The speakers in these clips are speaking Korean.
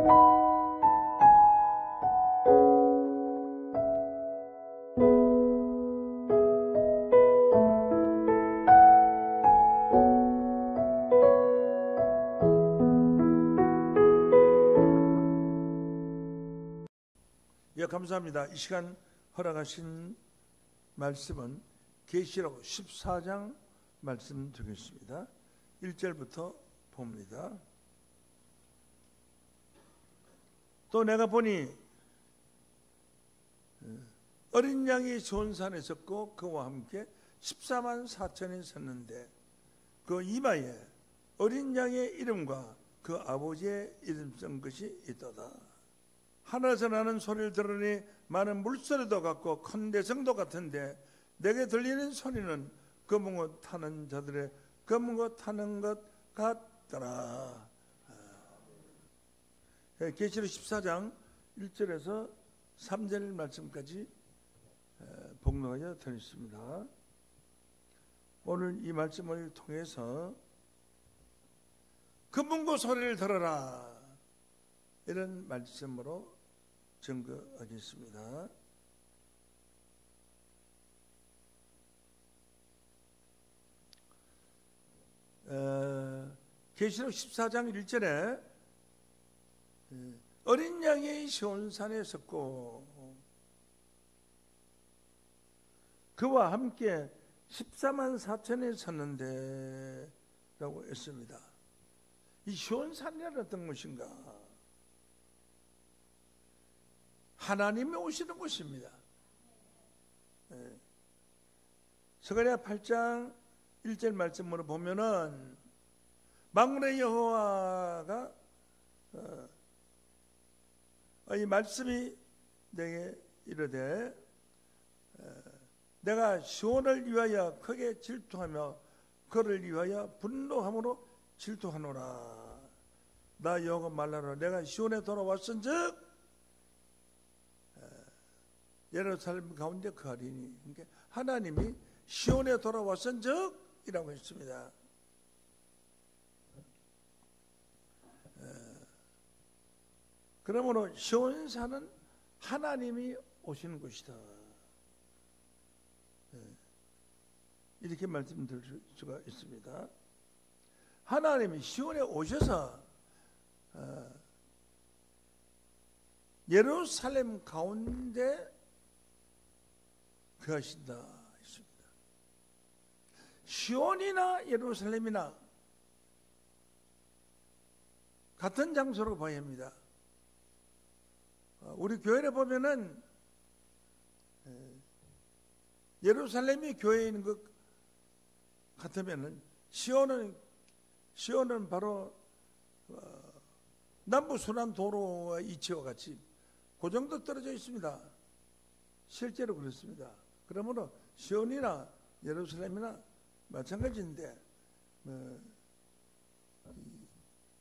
예, 감사합니다. 이 시간 허락하신 말씀은 계시록 14장 말씀 드리겠습니다. 1절부터 봅니다. 또 내가 보니 어린 양이 시온산에 섰고 그와 함께 14만 4천이 섰는데 그 이마에 어린 양의 이름과 그 아버지의 이름 쓴 것이 있도다. 하늘에서 나는 소리를 들으니 많은 물소리도 같고 큰 대성도 같은데 내게 들리는 소리는 검은 옷 타는 자들의 검은 옷 타는 것 같더라. 계시록 14장 1절에서 3절 말씀까지 복록하여 드렸습니다. 오늘 이 말씀을 통해서 검은 소리를 들어라 이런 말씀으로 증거하겠습니다. 계시록 14장 1절에 어린 양이 시온산에 섰고 그와 함께 14만 4천에 섰는데 라고 했습니다. 이 시온산이란 어떤 것인가? 하나님이 오시는 곳입니다. 스가랴 8장 1절 말씀으로 보면은 만군의 여호와가 이 말씀이 내게 이르되 내가 시온을 위하여 크게 질투하며 그를 위하여 분노함으로 질투하노라. 나 여호와 말하노라. 내가 시온에 돌아왔은즉 예루살렘 가운데 거하리니. 그러니까 하나님이 시온에 돌아왔은즉 이라고 했습니다. 그러므로 시온산은 하나님이 오시는 곳이다. 이렇게 말씀드릴 수가 있습니다. 하나님이 시온에 오셔서 예루살렘 가운데 거하신다 했습니다. 시온이나 예루살렘이나 같은 장소로 봐야 합니다. 우리 교회를 보면은 예루살렘이 교회에 있는 것 같으면은 시온은 바로 남부 순환 도로의 위치와 같이 그 정도 떨어져 있습니다. 실제로 그렇습니다. 그러므로 시온이나 예루살렘이나 마찬가지인데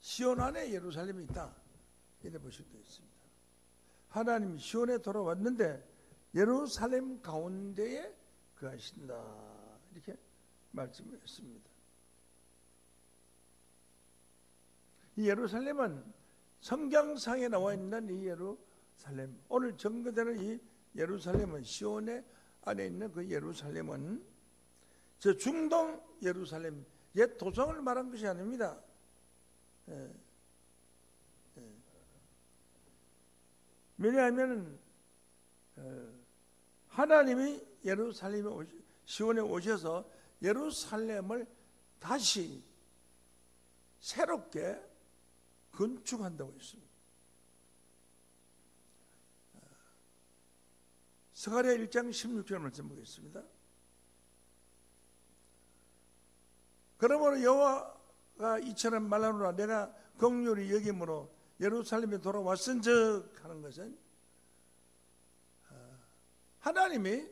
시온 안에 예루살렘이 있다 이래 보실 수 있습니다. 하나님이 시온에 돌아왔는데 예루살렘 가운데에 거하신다 이렇게 말씀을 했습니다. 이 예루살렘은 성경상에 나와 있는 이 예루살렘, 오늘 증거되는 이 예루살렘은 시온의 안에 있는 그 예루살렘은 저 중동 예루살렘 옛 도성을 말한 것이 아닙니다. 왜냐하면 하나님이 예루살렘에 시온에 오셔서 예루살렘을 다시 새롭게 건축한다고 했습니다. 스가랴 1장 16절 말씀 보겠습니다. 그러므로 여호와가 이처럼 말하노라. 내가 긍휼히 여김으로 예루살렘에 돌아왔은즉 하는 것은 하나님이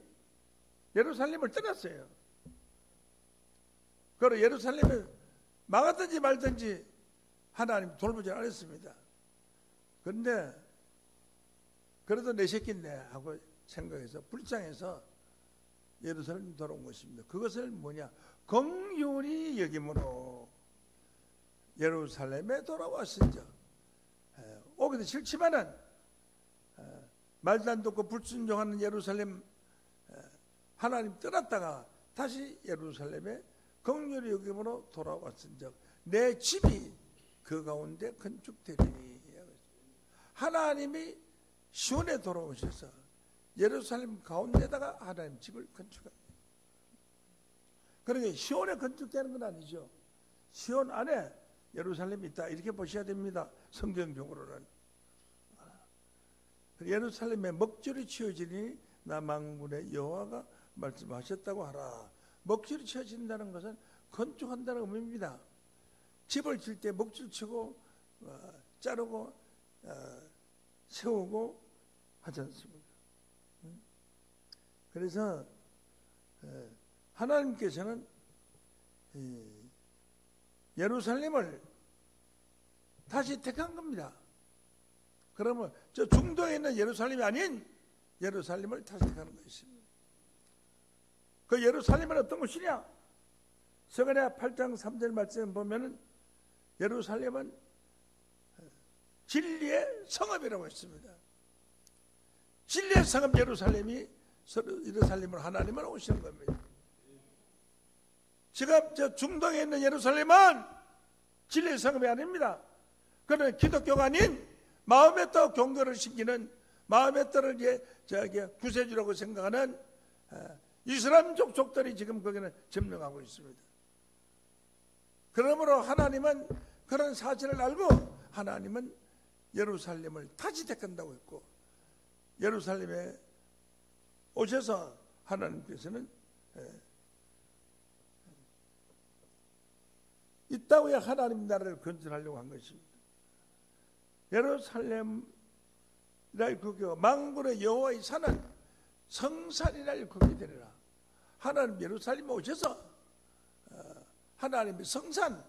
예루살렘을 떠났어요. 그리고 예루살렘을 막았든지 말든지 하나님 돌보지 않았습니다. 그런데 그래도 내 새끼인데 하고 생각해서 불쌍해서 예루살렘 돌아온 것입니다. 그것을 뭐냐? 긍휼히 여김으로 예루살렘에 돌아왔은즉 오게 돌아오기도 싫지만은 말도 안 듣고 불순종하는 예루살렘 하나님 떠났다가 다시 예루살렘에 긍휼히 여김으로 돌아왔은즉 내 집이 그 가운데 건축되리니. 하나님이 시온에 돌아오셔서 예루살렘 가운데다가 하나님 집을 건축합니다. 그러니까 시온에 건축되는 건 아니죠. 시온 안에 예루살렘이 있다 이렇게 보셔야 됩니다. 성경적으로는. 예루살렘에 먹줄이 치어지니 나 만군의 여호와가 말씀하셨다고 하라. 먹줄이 치어진다는 것은 건축한다는 의미입니다. 집을 질 때 먹줄 치고 자르고 세우고 하지 않습니까? 그래서 하나님께서는 예루살렘을 다시 택한 겁니다. 그러면 저 중동에 있는 예루살렘이 아닌 예루살렘을 다시 택하는 것입니다. 그 예루살렘은 어떤 곳이냐? 스가랴 8장 3절 말씀 보면은 예루살렘은 진리의 성읍이라고 했습니다. 진리의 성읍 예루살렘이 예루살렘으로 하나님은 오시는 겁니다. 지금 저 중동에 있는 예루살렘은 진리의 성읍이 아닙니다. 그는 기독교가 아닌 마음에 또 경고를 심기는 마음에 또를 구세주라고 생각하는 이슬람 족속들이 지금 거기는 점령하고 있습니다. 그러므로 하나님은 그런 사실을 알고 하나님은 예루살렘을 다시 택한다고 했고 예루살렘에 오셔서 하나님께서는 이 땅에 하나님 나라를 건설하려고 한 것입니다. 예루살렘이라 일컫고 만군의 여호와의 산은 성산이라 일컫게 되리라. 하나님 예루살렘에 오셔서 하나님의 성산을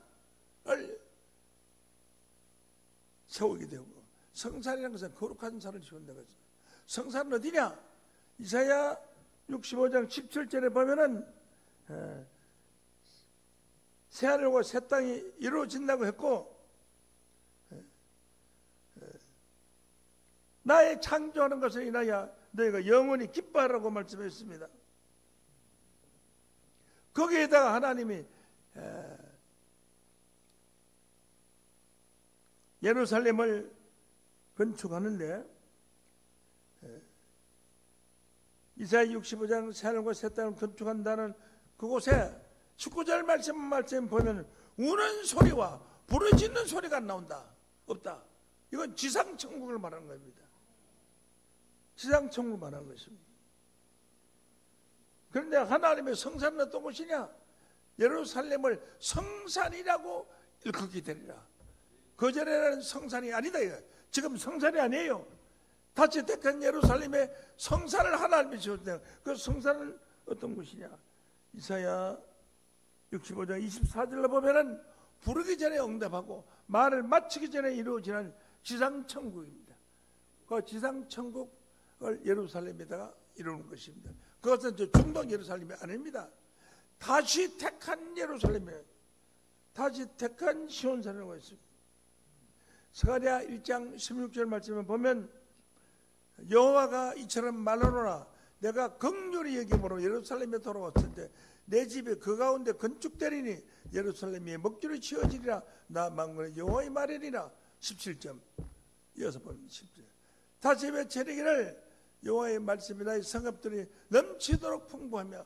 세우게 되고 성산이라는 것은 거룩한 산을 세운다는 거죠. 성산은 어디냐? 이사야 65장 17절에 보면은 새하늘과 새 땅이 이루어진다고 했고 나의 창조하는 것을 인하여 너희가 영원히 기뻐하라고 말씀했습니다. 거기에다가 하나님이 예루살렘을 건축하는데 이사야 65장 새하늘과 새 땅을 건축한다는 그곳에 19절 말씀 보면 우는 소리와 부르짖는 소리가 안 나온다. 없다. 이건 지상천국을 말하는 겁니다. 지상천국을 말하는 것입니다. 그런데 하나님의 성산은 어떤 곳이냐? 예루살렘을 성산이라고 일컫게 되리라. 그전에는 성산이 아니다. 지금 성산이 아니에요. 다시 택한 예루살렘의 성산을 하나님이 지었다. 그 성산은 어떤 곳이냐? 이사야 65장 24절로 보면은 부르기 전에 응답하고 말을 마치기 전에 이루어지는 지상천국입니다. 그 지상천국을 예루살렘에다가 이루는 것입니다. 그것은 저 중동 예루살렘이 아닙니다. 다시 택한 예루살렘이에요. 다시 택한 시온산이라고 했습니다. 스가랴 1장 16절 말씀을 보면 여호와가 이처럼 말하노라. 내가 긍휼히 여김으로 예루살렘에 돌아왔을 때 내 집이 그 가운데 건축되리니 예루살렘이 먹줄이 치어지리라. 나 만군의 여호와의 말이니라. 17점 이어서 보면 10절 다시 외치기를 여호와의 말씀이 나의 성읍들이 넘치도록 풍부하며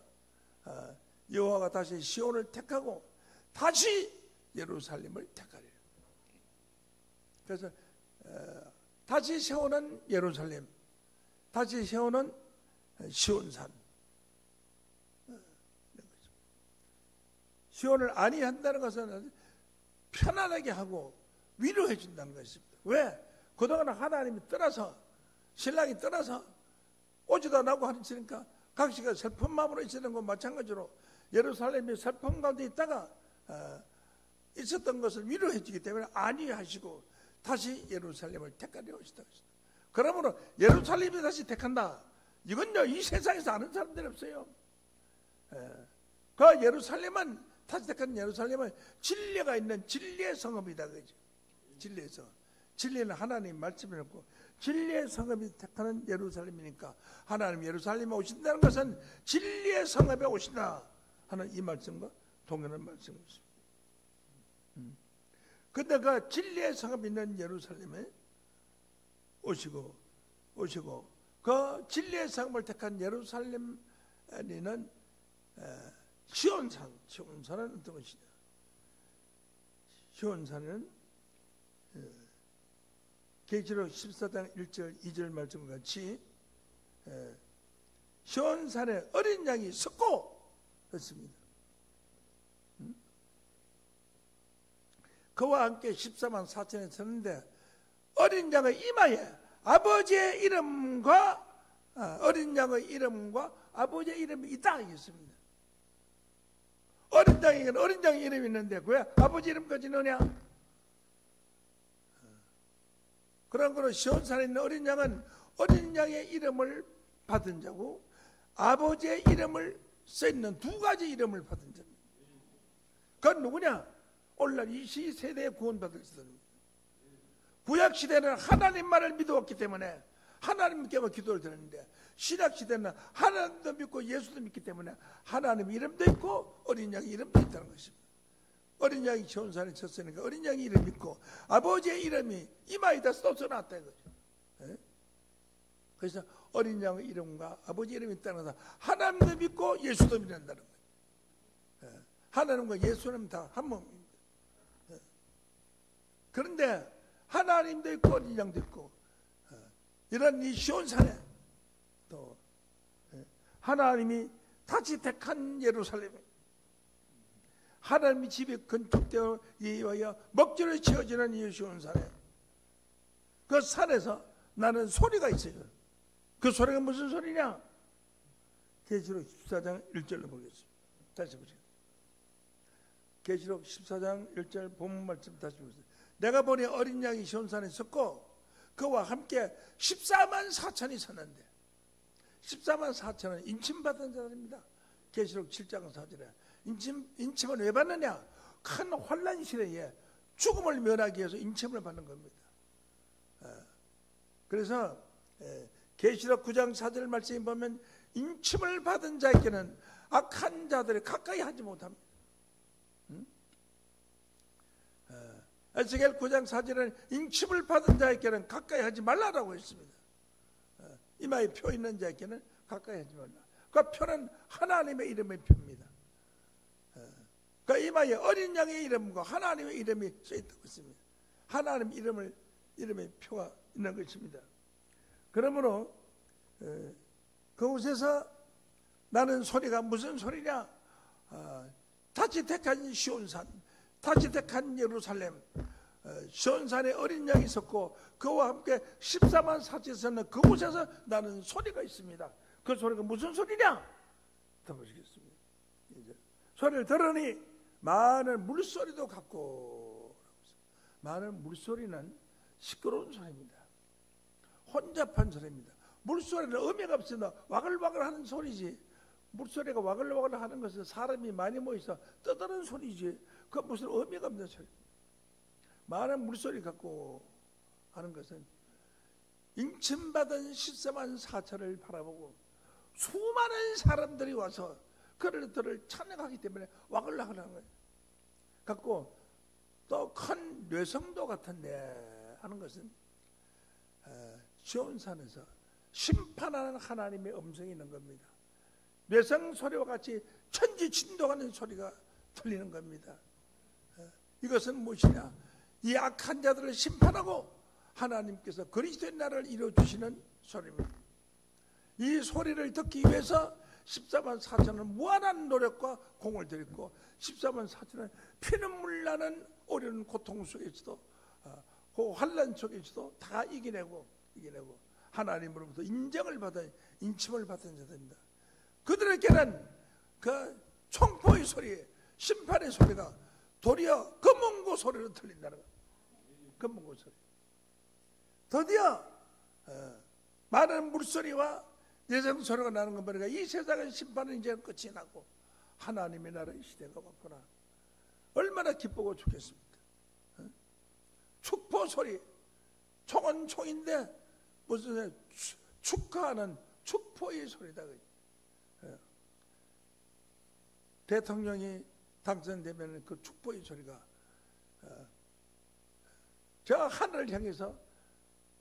여호와가 다시 시온을 택하고 다시 예루살렘을 택하리라. 그래서 다시 세우는 예루살렘, 다시 세우는 시온산. 시온을 안위한다는 것은 편안하게 하고 위로해 준다는 것입니다. 왜? 그동안 하나님이 떠나서 신랑이 떠나서 오지도 않고 하니까 각시가 슬픈 마음으로 있었던 것 마찬가지로 예루살렘이 슬픔 가운데 있다가 있었던 것을 위로해 주기 때문에 안위하시고 다시 예루살렘을 택하려 오시다. 그러므로 예루살렘이 다시 택한다. 이건요 이 세상에서 아는 사람들이 없어요. 그 예루살렘은 다시 택한 예루살렘은 진리가 있는 진리의 성읍이다. 그죠? 진리의 성읍. 진리는 하나님 말씀이었고 진리의 성읍이 택하는 예루살렘이니까 하나님 예루살렘에 오신다는 것은 진리의 성읍에 오신다 하는 이 말씀과 동일한 말씀이었습니다. 근데 그 진리의 성읍이 있는 예루살렘에 오시고 그 진리의 성읍을 택한 예루살렘에는 시온산은 어떤 것이냐? 시온산은 계시록 14장 1절 2절 말씀과 같이 시온산에 어린 양이 섰고 했습니다. 그와 함께 14만 4천에 섰는데 어린 양의 이마에 아버지의 이름과 어린 양의 이름과 아버지의 이름이 있다 했습니다. 어린 양의 이름이 있는데 왜 아버지 이름까지 넣냐? 그런 거로 시온산에 있는 어린 양은 어린 양의 이름을 받은 자고 아버지의 이름을 써있는 두 가지 이름을 받은 자입니다. 그건 누구냐? 오늘날 이 시세대에 구원받을 사람입니다. 구약시대는 하나님만을 믿어왔기 때문에 하나님께만 기도를 드렸는데 신약시대는 하나님도 믿고 예수도 믿기 때문에 하나님 이름도 있고 어린 양의 이름도 있다는 것입니다. 어린 양이 시온산에 쳤으니까 어린 양의 이름이 있고 아버지의 이름이 이마에다 써놨다 이거죠. 그래서 어린 양의 이름과 아버지 이름이 있다는 것은 하나님도 믿고 예수도 믿는다는 거예요. 하나님과 예수는 다 한 몸입니다. 그런데 하나님도 있고 어린 양도 있고 이런 이 시온산에 또 하나님이 다시 택한 예루살렘에 하나님의 집이 건축되어 이어야 먹지를 지어지는 이 시온산에 그 산에서 나는 소리가 있어요. 그 소리가 무슨 소리냐? 계시록 14장 1절로 보겠습니다. 다시 보세요. 계시록 14장 1절 본문 말씀 다시 보세요. 내가 보니 어린 양이 시온산에 섰고 그와 함께 14만 4천이 섰는데 14만 4천은 인침받은 자들입니다. 계시록 7장 4절에 인침을 왜 받느냐? 큰 환난 시대에 죽음을 면하기 위해서 인침을 받는 겁니다. 그래서 계시록 9장 4절 말씀에 보면 인침을 받은 자에게는 악한 자들이 가까이 하지 못합니다. 에스겔 9장 4절에는 인침을 받은 자에게는 가까이 하지 말라라고 했습니다. 이마에 표 있는 자에게는 가까이 하지 말라. 그 표는 하나님의 이름의 표입니다. 그 이마에 어린 양의 이름과 하나님의 이름이 써있다고 했습니다. 하나님 이름의 표가 있는 것입니다. 그러므로 그곳에서 나는 소리가 무슨 소리냐? 다시 택한 시온산, 다시 택한 예루살렘, 시온산에 어린 양이 있었고 그와 함께 14만 4천이 섰는 그곳에서 나는 소리가 있습니다. 그 소리가 무슨 소리냐? 들어보시겠습니다. 이제 소리를 들으니 많은 물소리도 같고, 많은 물소리는 시끄러운 소리입니다. 혼잡한 소리입니다. 물소리는 의미가 없습니다. 와글와글 하는 소리지. 물소리가 와글와글 하는 것은 사람이 많이 모여서 떠드는 소리지. 그 무슨 의미가 없는 소리. 많은 물소리 갖고 하는 것은 인침받은 14만 4천을 바라보고 수많은 사람들이 와서 그들을 찬양하기 때문에 와글와글 하는 거예요. 갖고 또 큰 뇌성도 같은데 하는 것은 시온산에서 심판하는 하나님의 음성이 있는 겁니다. 뇌성 소리와 같이 천지 진동하는 소리가 들리는 겁니다. 이것은 무엇이냐? 이 악한 자들을 심판하고 하나님께서 그리스도의 나라를 이루어주시는 소리입니다. 이 소리를 듣기 위해서 14만 4천은 무한한 노력과 공을 들였고 14만 4천은 피눈물 나는 어려운 고통 속에서도 그 환난 속에서도 다 이겨내고 하나님으로부터 인정을 받은 인침을 받은 자들입니다. 그들에게는 그 총포의 소리, 심판의 소리가 도리어 금문고 소리로 들린다는 거예요. 금문고 소리. 드디어 많은 물소리와 예성 소리가 나는 것 보니까 이 세상의 심판은 이제 끝이 나고 하나님의 나라의 시대가 왔구나. 얼마나 기쁘고 좋겠습니까? 축포 소리, 총은 총인데 무슨 축하하는 축포의 소리다. 대통령이 당선되면 그 축포의 소리가 저 하늘을 향해서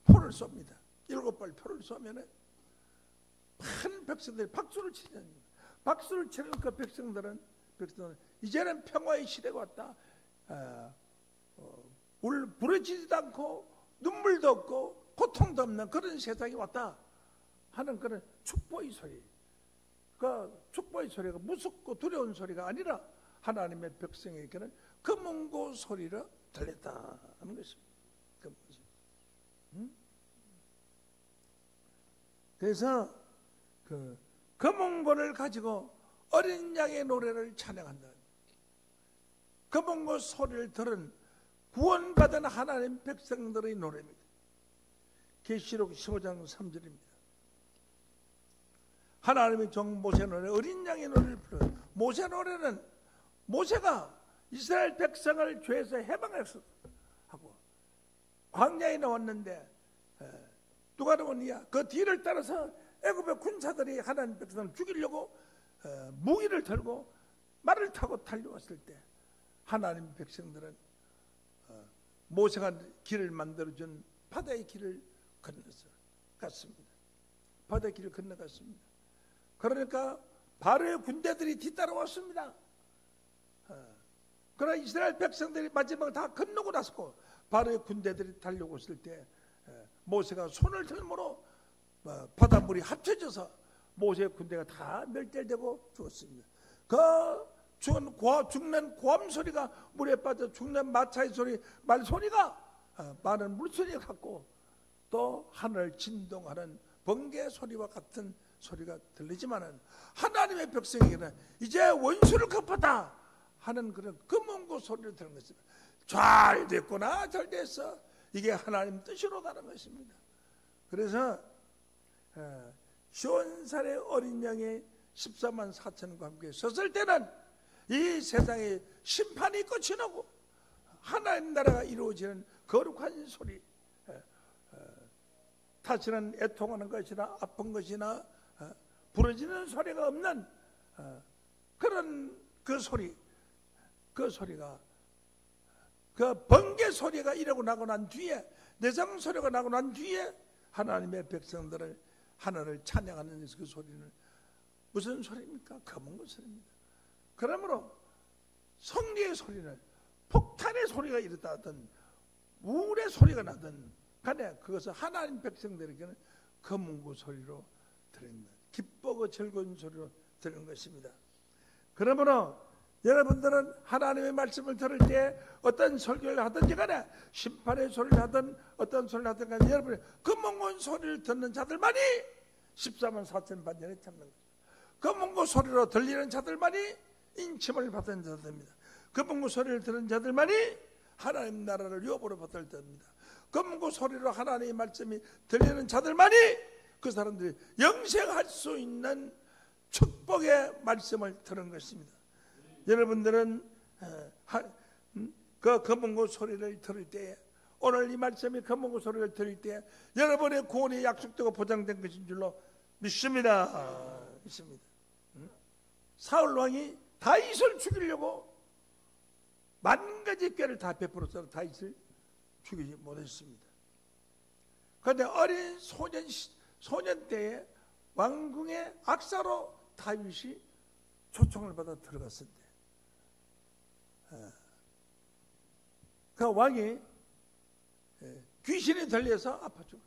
표를 쏩니다. 7발 표를 쏘면은 많은 백성들이 박수를 치는, 박수를 치는 그 백성들은 이제는 평화의 시대가 왔다. 부러지지도 않고 눈물도 없고 고통도 없는 그런 세상이 왔다 하는 그런 축복의 소리. 그 축복의 소리가 무섭고 두려운 소리가 아니라 하나님의 백성에게는 금은고 소리로 들렸다 하는 것입니다. 그래서 그 금은고를 가지고 어린 양의 노래를 찬양한다. 금은고 소리를 들은 구원받은 하나님 백성들의 노래입니다. 계시록 15장 3절입니다. 하나님의 종 모세 노래, 어린 양의 노래를 불러요. 모세 노래는 모세가 이스라엘 백성을 죄에서 해방했어 하고 광야에 나왔는데 누가 나오느냐? 그 뒤를 따라서 애굽의 군사들이 하나님 백성을 죽이려고 무기를 들고 말을 타고 달려왔을 때 하나님 백성들은 모세가 길을 만들어준 바다의 길을 건너갔습니다. 바다의 길을 건너갔습니다. 그러니까 바로의 군대들이 뒤따라왔습니다. 그러나 이스라엘 백성들이 마지막에 다 건너고 났고 바로의 군대들이 달려왔을 때 모세가 손을 들므로 바닷물이 합쳐져서 모세의 군대가 다 멸절되고 죽었습니다. 그 죽는 고함 소리가 물에 빠져 죽는 마차의 소리, 말소리가 많은 물소리 같고 또 하늘 진동하는 번개 소리와 같은 소리가 들리지만은 하나님의 백성에게는 이제 원수를 갚았다 하는 그런 금은고 소리를 들은 것입니다. 잘 됐구나, 잘 됐어. 이게 하나님 뜻이로다는 것입니다. 그래서 50살의 어린 양의 14만 4천과 함께 섰을 때는 이 세상의 심판이 끝이 나고 하나님 나라가 이루어지는 거룩한 소리, 다시는 애통하는 것이나 아픈 것이나 부러지는 소리가 없는 그런 그 소리가 그 번개 소리가 이러고 나고 난 뒤에, 내장 소리가 나고 난 뒤에 하나님의 백성들을 하나를 찬양하는 그 소리는 무슨 소리입니까? 금은고 소리입니다. 그러므로 성리의 소리는 폭탄의 소리가 이르다 하든 우울의 소리가 나든 간에 그것은 하나님 백성들에게는 금은고 소리로 들립니다. 기쁘고 즐거운 소리로 들은 것입니다. 그러므로 여러분들은 하나님의 말씀을 들을 때 어떤 설교를 하든지 간에 심판의 소리를 하든 어떤 소리를 하든 간에 여러분이 금은고 소리를 듣는 자들만이 14만 4천 반전에 참는 거죠. 금은고 소리로 들리는 자들만이 인침을 받은 자들입니다. 금은고 소리를 들은 자들만이 하나님 나라를 유업으로 받을 자입니다. 금은고 소리로 하나님의 말씀이 들리는 자들만이 그 사람들이 영생할 수 있는 축복의 말씀을 들은 것입니다. 여러분들은 그 금은고 소리를 들을 때에, 오늘 이 말씀이 금은고 소리를 들을 때에 여러분의 구원이 약속되고 보장된 것인 줄로 믿습니다. 믿습니다. 사울 왕이 다윗을 죽이려고 만 가지 꾀를 다 베풀어서 다윗을 죽이지 못했습니다. 그런데 어린 소년 때에 왕궁의 악사로 다윗이 초청을 받아 들어갔을 때 그 왕이 귀신이 들려서 아파 죽었어요.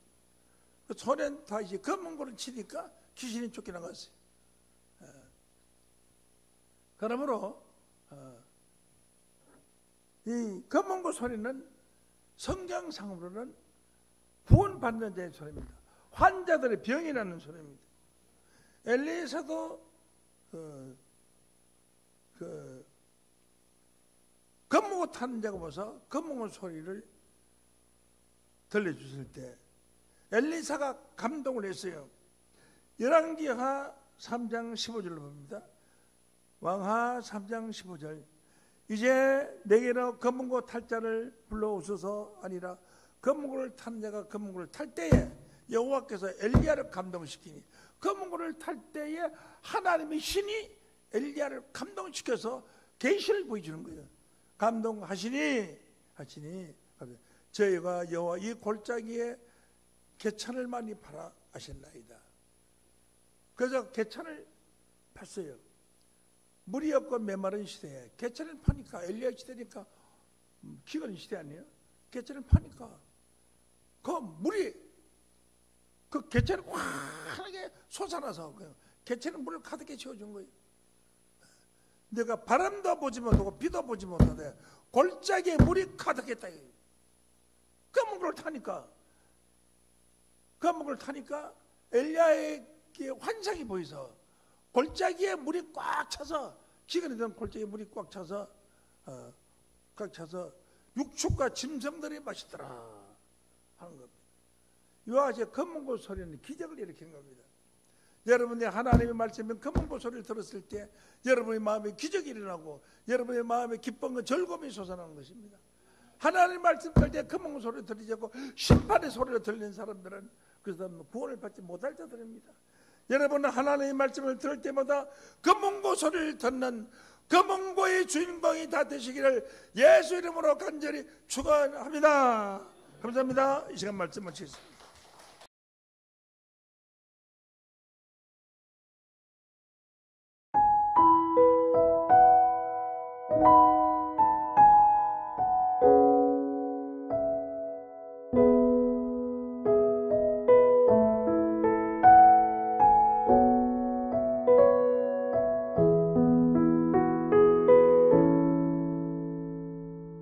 그 소년 다윗이 금은고를 치니까 귀신이 쫓겨나갔어요. 그러므로 이 금은고 소리는 성경상으로는 구원받는 자의 소리입니다. 환자들의 병이 나는 소리입니다. 엘리사도 금은고 타는 자가 와서 금은고 소리를 들려주실 때 엘리사가 감동을 했어요. 열왕기하 3장 15절로 봅니다. 왕하 3장 15절. 이제 내게로 금은고 탈 자를 불러오소서 아니라 검은고를 타는 자가 검은고를 탈 때에 여호와께서 엘리야를 감동시키니 검은고를 탈 때에 하나님의 신이 엘리야를 감동시켜서 계시를 보여주는 거예요. 감동하시니 저희가 여호와 이 골짜기에 개천을 많이 팔아 하셨나이다. 그래서 개천을 팠어요. 물이 없고 메마른 시대에 개천을 파니까, 엘리야 시대니까 기근 시대 아니에요? 개천을 파니까 그 물이 그 개천을 환하게 솟아나서 개천은 물을 가득히 채워준 거예요. 내가 바람도 보지 못하고 비도 보지 못하되 골짜기에 물이 가득했다. 검은고를 타니까 엘리야에게 환상이 보여서 골짜기에 물이 꽉 차서, 기근이던 골짜기에 물이 꽉 차서 육축과 짐승들이 마시더라 하는 겁니다. 이와 같이 검은고 소리는 기적을 일으킨 겁니다. 여러분의 하나님의 말씀은 검은고 소리를 들었을 때 여러분의 마음에 기적이 일어나고 여러분의 마음에 기쁨과 즐거움이 솟아나는 것입니다. 하나님의 말씀 들을 때 검은고 소리를 들리지 않고 심판의 소리를 들리는 사람들은 그 사람은 구원을 받지 못할 자들입니다. 여러분은 하나님의 말씀을 들을 때마다 검은고 소리를 듣는 검은고의 주인공이 다 되시기를 예수 이름으로 간절히 축원합니다. 감사합니다. 이 시간 말씀 마치겠습니다.